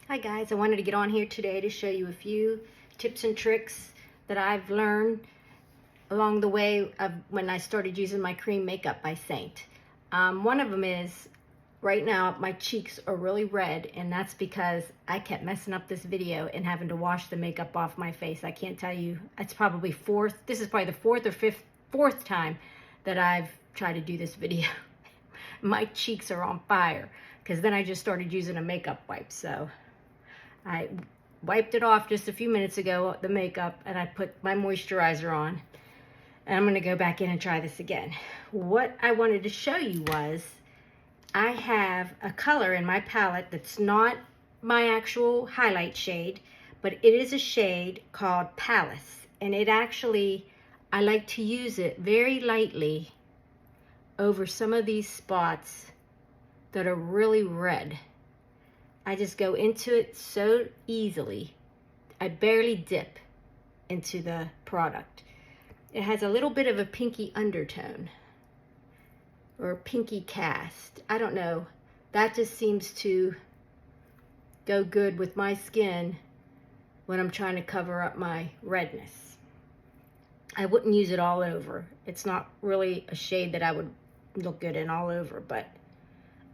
Hi guys, I wanted to get on here today to show you a few tips and tricks that I've learned along the way of when I started using my cream makeup by SEINT. One of them is, right now my cheeks are really red, and that's because I kept messing up this video and having to wash the makeup off my face. I can't tell you, it's probably this is probably the fourth time that I've tried to do this video. My cheeks are on fire because then I just started using a makeup wipe. So I wiped it off just a few minutes ago, the makeup, and I put my moisturizer on. And I'm going to go back in and try this again. What I wanted to show you was I have a color in my palette that's not my actual highlight shade, but it is a shade called Palace. And it actually, I like to use it very lightly over some of these spots that are really red. I just go into it so easily. I barely dip into the product. It has a little bit of a pinky undertone or a pinky cast. I don't know. That just seems to go good with my skin when I'm trying to cover up my redness. I wouldn't use it all over. It's not really a shade that I would look good in all over, but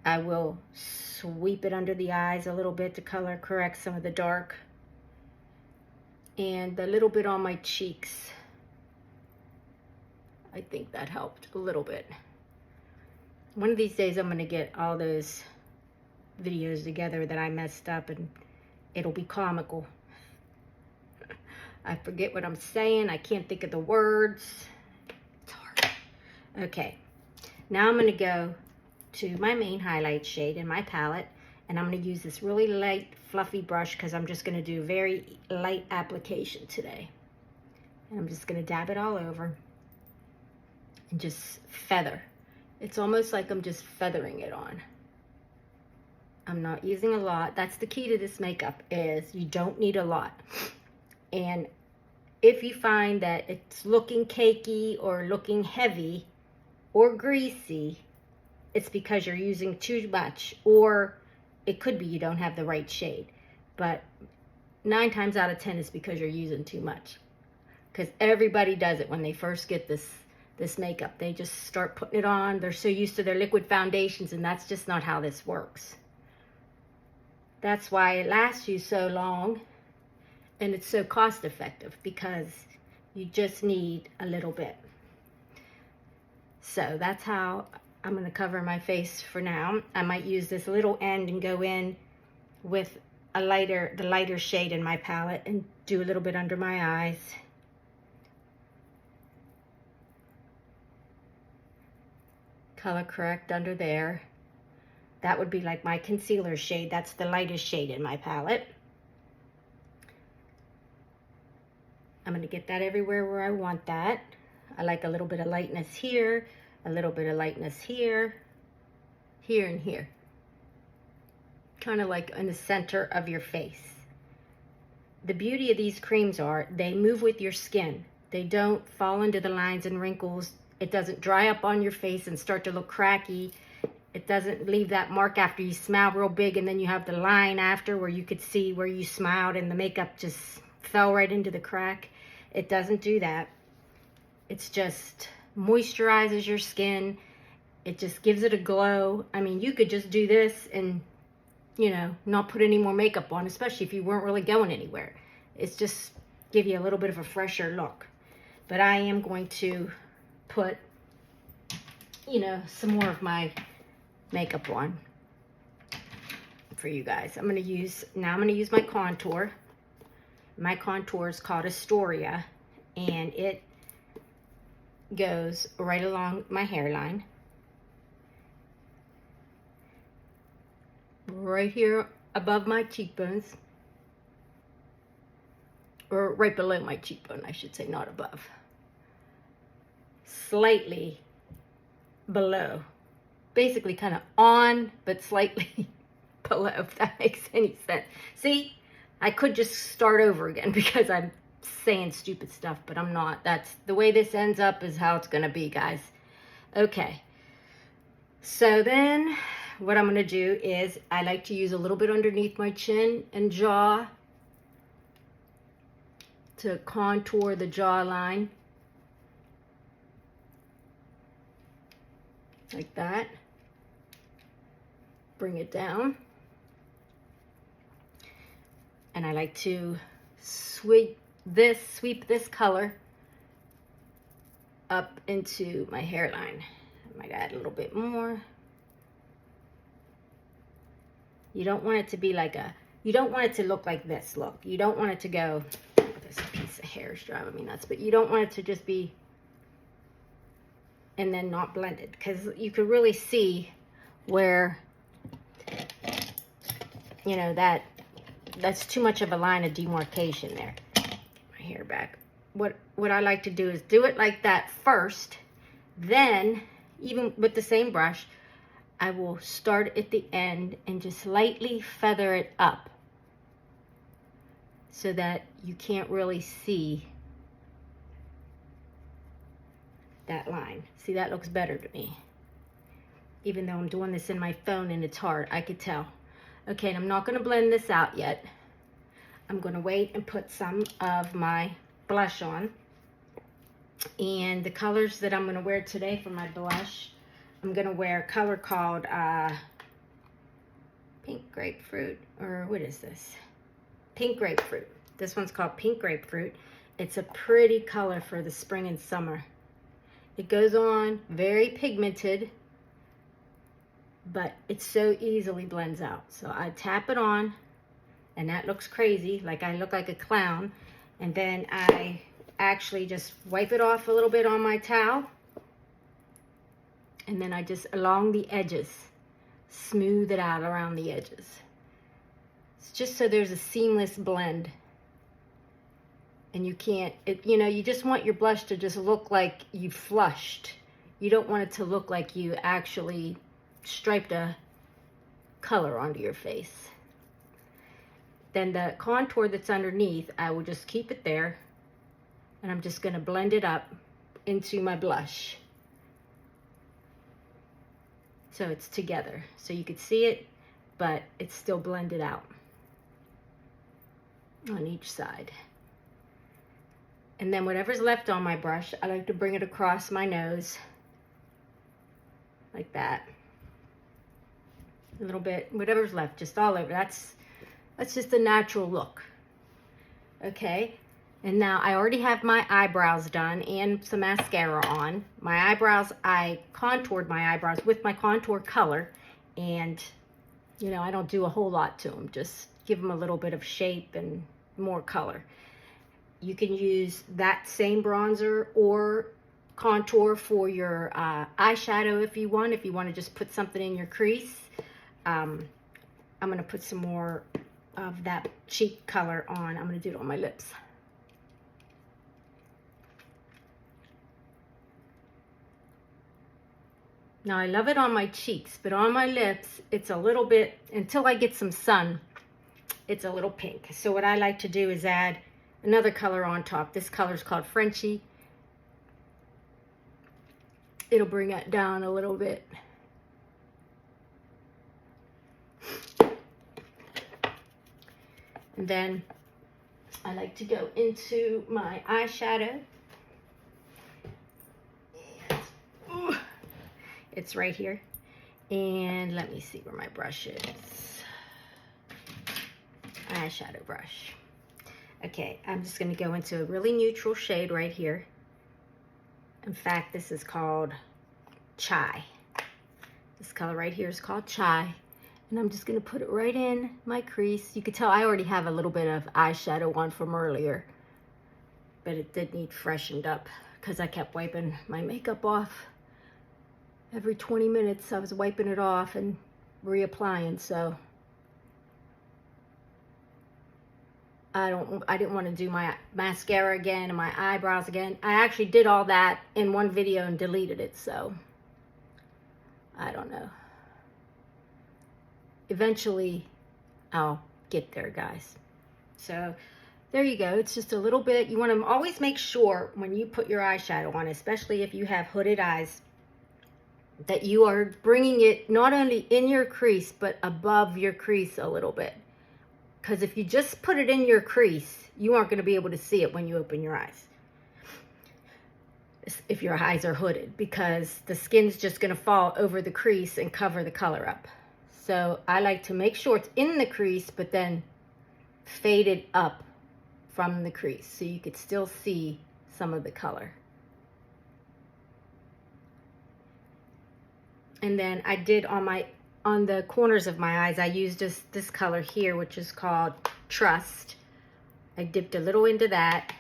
I will sweep it under the eyes a little bit to color correct some of the dark, and a little bit on my cheeks. I think that helped a little bit. One of these days I'm going to get all those videos together that I messed up, and it'll be comical. I forget what I'm saying. I can't think of the words. It's hard. Okay, now I'm going to go to my main highlight shade in my palette, and I'm going to use this really light fluffy brush because I'm just going to do very light application today. And I'm just going to dab it all over and just feather. It's almost like I'm just feathering it on. I'm not using a lot. That's the key to this makeup, is you don't need a lot. And if you find that it's looking cakey or looking heavy or greasy, it's because you're using too much, or it could be you don't have the right shade. But 9 times out of 10 is because you're using too much. Because everybody does it when they first get this makeup. They just start putting it on. They're so used to their liquid foundations, and that's just not how this works. That's why it lasts you so long, and it's so cost effective, because you just need a little bit. So that's how I'm going to cover my face for now. I might use this little end and go in with the lighter shade in my palette and do a little bit under my eyes. Color correct under there. That would be like my concealer shade. That's the lightest shade in my palette. I'm going to get that everywhere where I want that. I like a little bit of lightness here, a little bit of lightness here, here, and here. Kind of like in the center of your face. The beauty of these creams are they move with your skin. They don't fall into the lines and wrinkles. It doesn't dry up on your face and start to look cracky. It doesn't leave that mark after you smile real big, and then you have the line after where you could see where you smiled and the makeup just fell right into the crack. It doesn't do that. It's just moisturizes your skin. It just gives it a glow. I mean, you could just do this and, you know, not put any more makeup on, especially if you weren't really going anywhere. It's just give you a little bit of a fresher look. But I am going to put, you know, some more of my makeup on for you guys. I'm going to use my contour. My contour is called Astoria, and it goes right along my hairline, right here above my cheekbones, or right below my cheekbone, I should say, not above, slightly below, basically kind of on but slightly below, if that makes any sense. See, I could just start over again because I'm saying stupid stuff, but I'm not. That's the way this ends up, is how it's gonna be, guys. Okay, so then what I'm going to do is I like to use a little bit underneath my chin and jaw to contour the jawline. Like that. Bring it down. And I like to sweep this color up into my hairline. I might add a little bit more. You don't want it to be like you don't want it to look like this look. You don't want it to go, this piece of hair is driving me nuts, but you don't want it to just be and then not blended, because you could really see where, you know, that's too much of a line of demarcation there. My hair back. What I like to do is do it like that first, then even with the same brush, I will start at the end and just lightly feather it up so that you can't really see that line. See, that looks better to me. Even though I'm doing this in my phone and it's hard, I could tell. Okay, and I'm not going to blend this out yet. I'm going to wait and put some of my blush on. And the colors that I'm going to wear today for my blush, I'm going to wear a color called Pink Grapefruit, or what is this? Pink Grapefruit. This one's called Pink Grapefruit. It's a pretty color for the spring and summer. It goes on very pigmented, but it so easily blends out. So I tap it on, and that looks crazy, like I look like a clown. And then I actually just wipe it off a little bit on my towel. And then I just, along the edges, smooth it out around the edges. It's just so there's a seamless blend. And you can't, you know, you just want your blush to just look like you flushed. You don't want it to look like you actually striped a color onto your face. Then the contour that's underneath, I will just keep it there. And I'm just going to blend it up into my blush. So it's together. So you could see it, but it's still blended out on each side. And then whatever's left on my brush, I like to bring it across my nose. Like that. A little bit, whatever's left, just all over. That's just a natural look. Okay, and now I already have my eyebrows done and some mascara on. My eyebrows, I contoured my eyebrows with my contour color, and you know, I don't do a whole lot to them, just give them a little bit of shape and more color. You can use that same bronzer or contour for your eyeshadow if you want to just put something in your crease. I'm going to put some more of that cheek color on. I'm going to do it on my lips. Now I love it on my cheeks, but on my lips, it's a little bit, until I get some sun, it's a little pink. So what I like to do is add another color on top. This color is called Frenchie. It'll bring it down a little bit. And then I like to go into my eyeshadow. And, it's right here. And let me see where my brush is. Eyeshadow brush. Okay, I'm just going to go into a really neutral shade right here. In fact, this is called Chai. This color right here is called Chai. And I'm just going to put it right in my crease. You can tell I already have a little bit of eyeshadow on from earlier. But it did need freshened up because I kept wiping my makeup off. Every 20 minutes I was wiping it off and reapplying, so I didn't want to do my mascara again and my eyebrows again. I actually did all that in one video and deleted it, so I don't know. Eventually, I'll get there, guys. So there you go. It's just a little bit. You want to always make sure when you put your eyeshadow on, especially if you have hooded eyes, that you are bringing it not only in your crease, but above your crease a little bit. Because if you just put it in your crease, you aren't going to be able to see it when you open your eyes. If your eyes are hooded, because the skin's just going to fall over the crease and cover the color up. So I like to make sure it's in the crease, but then fade it up from the crease so you could still see some of the color. And then I did on the corners of my eyes, I used this color here, which is called Trust. I dipped a little into that,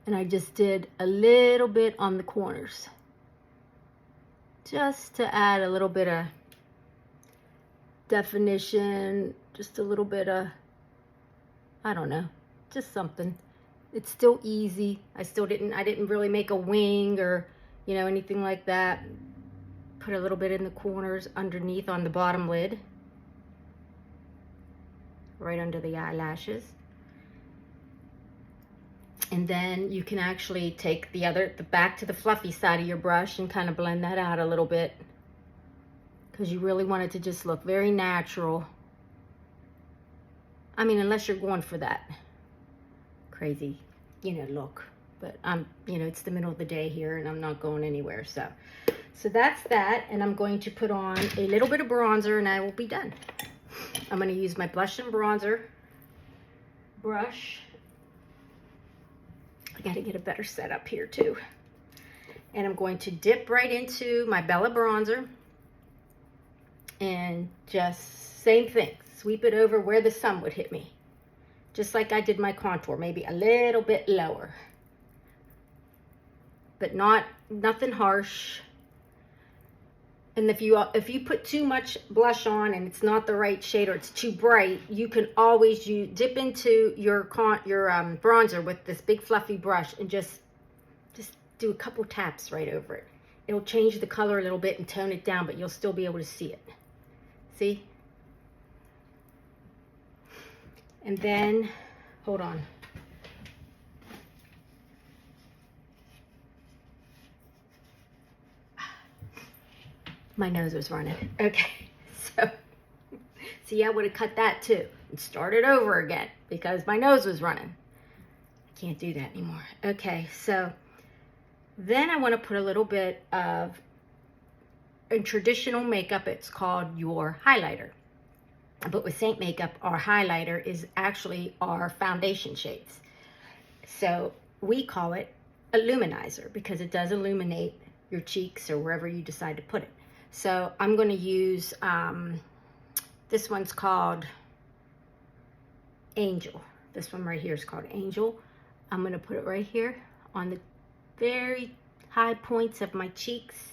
and I just did a little bit on the corners, just to add a little bit of definition, just a little bit of, I don't know, just something. It's still easy. I didn't really make a wing or, you know, anything like that. Put a little bit in the corners underneath on the bottom lid, right under the eyelashes. And then you can actually take the back to the fluffy side of your brush and kind of blend that out a little bit, because you really want it to just look very natural. I mean, unless you're going for that crazy, you know, look. But you know, it's the middle of the day here and I'm not going anywhere. So that's that. And I'm going to put on a little bit of bronzer and I will be done. I'm going to use my blush and bronzer brush. I got to get a better setup here too. And I'm going to dip right into my Bella bronzer and just same thing. Sweep it over where the sun would hit me. Just like I did my contour, maybe a little bit lower. But nothing harsh. And if you put too much blush on and it's not the right shade or it's too bright, you can always dip into your bronzer with this big fluffy brush and just do a couple taps right over it. It'll change the color a little bit and tone it down, but you'll still be able to see it. See? And then, hold on. My nose was running. Okay, so see, I would have cut that too and started over again because my nose was running. I can't do that anymore. Okay, so then I want to put a little bit of, in traditional makeup, it's called your highlighter. But with Saint makeup, our highlighter is actually our foundation shades. So we call it a luminizer because it does illuminate your cheeks or wherever you decide to put it. So I'm going to use, this one's called Angel. This one right here is called Angel. I'm going to put it right here on the very high points of my cheeks.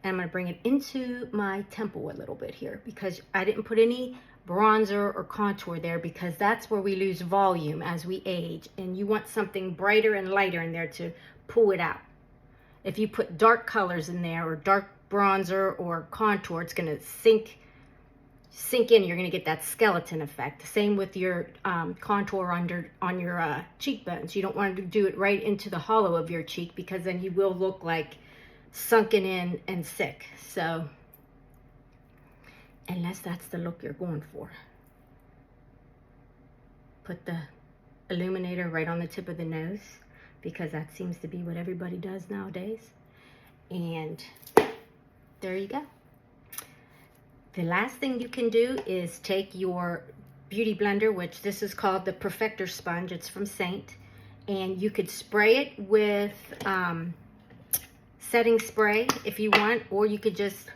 And I'm going to bring it into my temple a little bit here because I didn't put any bronzer or contour there because that's where we lose volume as we age. And you want something brighter and lighter in there to pull it out. If you put dark colors in there or dark bronzer or contour, it's going to sink in. You're going to get that skeleton effect. Same with your contour on your cheekbones. You don't want to do it right into the hollow of your cheek because then you will look like sunken in and sick. So unless that's the look you're going for, put the illuminator right on the tip of the nose because that seems to be what everybody does nowadays. And there you go. The last thing you can do is take your beauty blender, which this is called the Perfector Sponge. It's from Saint. And you could spray it with setting spray if you want, or you could just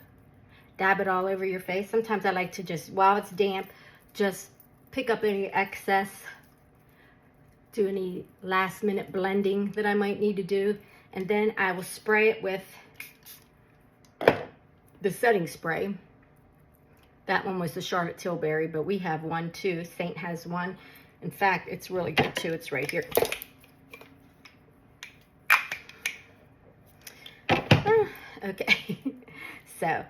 dab it all over your face. Sometimes I like to just, while it's damp, just pick up any excess, do any last minute blending that I might need to do, and then I will spray it with the setting spray. That one was the Charlotte Tilbury, but we have one too. Saint has one. In fact, it's really good too. It's right here. Okay, so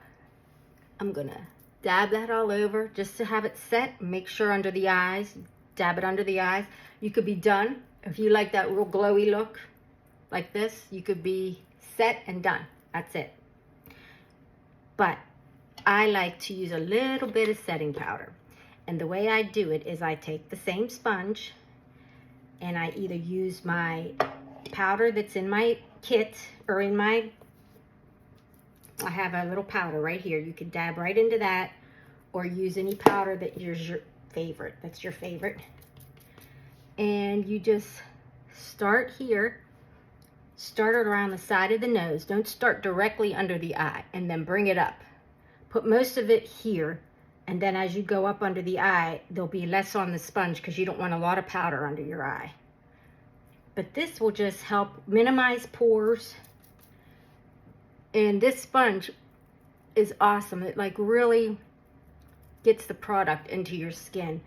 I'm gonna dab that all over just to have it set. Make sure under the eyes, dab it under the eyes. You could be done if you like that real glowy look. like this, you could be set and done. That's it. But I like to use a little bit of setting powder. And the way I do it is I take the same sponge and I either use my powder that's in my kit or in my, I have a little powder right here. You can dab right into that or use any powder that is your favorite. That's your favorite. And you just start here. Start it around the side of the nose. Don't start directly under the eye and then bring it up. Put most of it here, and then as you go up under the eye, there'll be less on the sponge because you don't want a lot of powder under your eye. But this will just help minimize pores. And this sponge is awesome. It like really gets the product into your skin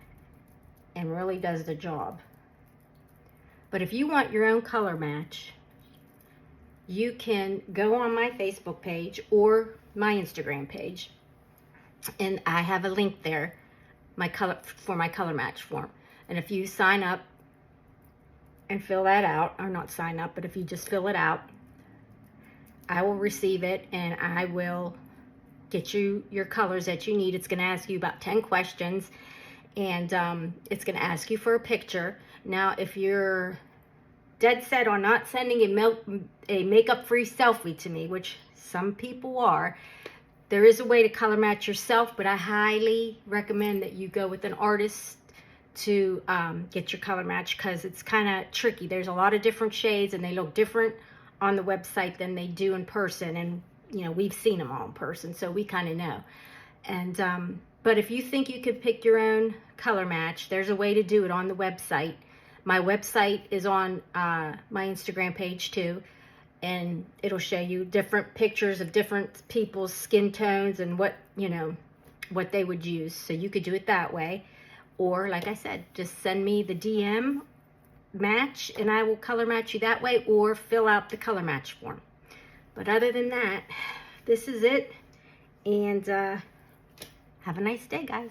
and really does the job. But if you want your own color match, you can go on my Facebook page or my Instagram page, and I have a link there, for my color match form. And if you sign up and fill that out, or not sign up, but if you just fill it out, I will receive it and I will get you your colors that you need. It's going to ask you about 10 questions, and it's going to ask you for a picture. Now, if you're dead set on not sending a makeup-free selfie to me, which some people are, there is a way to color match yourself, but I highly recommend that you go with an artist to get your color match, because it's kind of tricky. There's a lot of different shades and they look different on the website than they do in person, and you know, we've seen them all in person, so we kind of know. And but if you think you could pick your own color match, there's a way to do it on the website. My website is on my Instagram page too, and it'll show you different pictures of different people's skin tones and what, you know, what they would use. So you could do it that way. Or like I said, just send me the DM match and I will color match you that way, or fill out the color match form. But other than that, this is it. And have a nice day, guys.